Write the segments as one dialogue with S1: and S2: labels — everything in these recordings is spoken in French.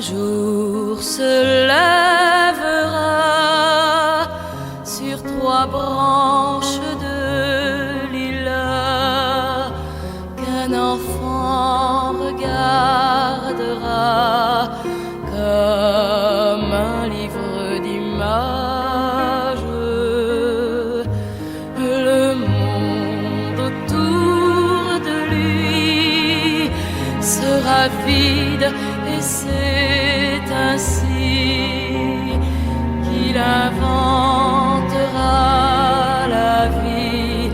S1: jour se lèvera sur trois branches de lilas qu'un enfant regardera comme un livre d'images. Le monde autour de lui sera vide et c'est ainsi qu'il inventera la vie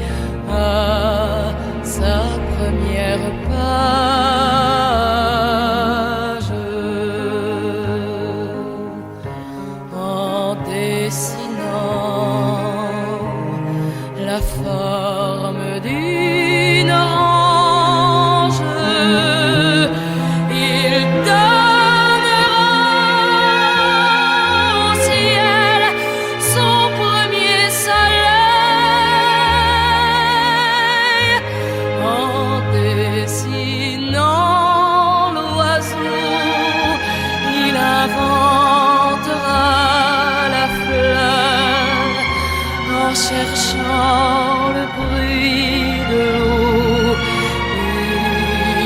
S1: à sa première page, en dessinant la forme d'une orange. Il en cherchant le bruit de l'eau,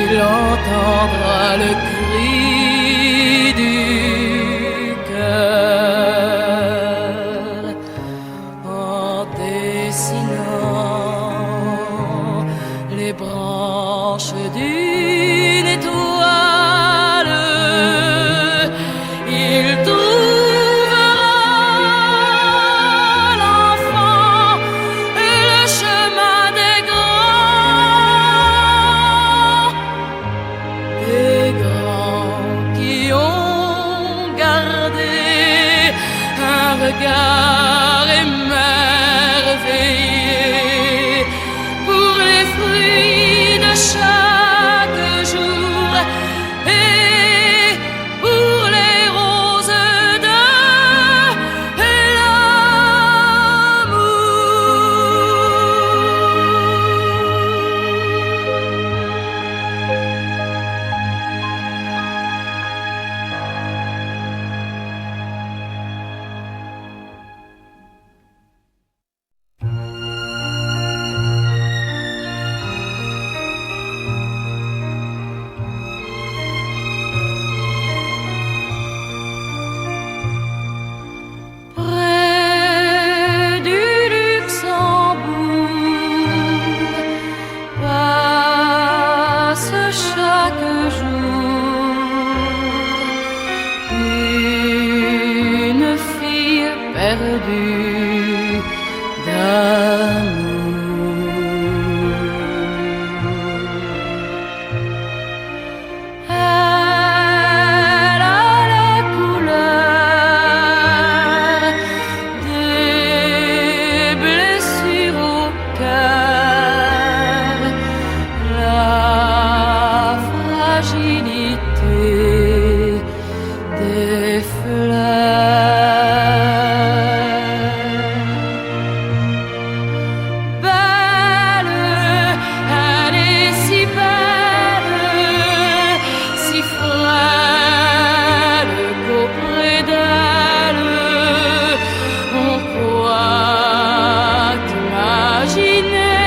S1: il entendra le cri du cœur. En dessinant les branches d'une étoile, il regard émerveillé pour les fruits de chaque jour et pour les roses de perdue d'amour. Elle a la couleur des blessures au cœur, la fragilité des fleurs. On pourra t'imaginer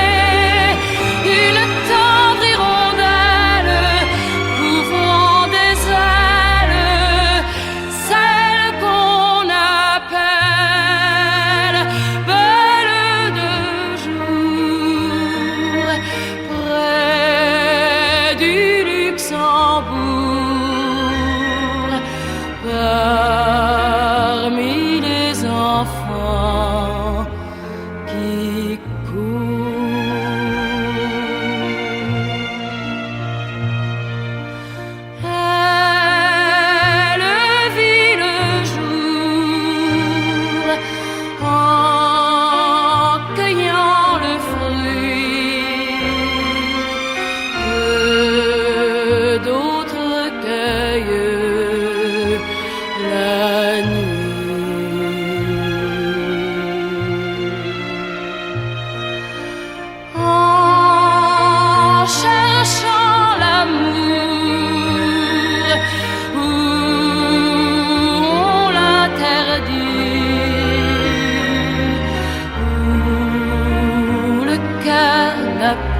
S1: n'a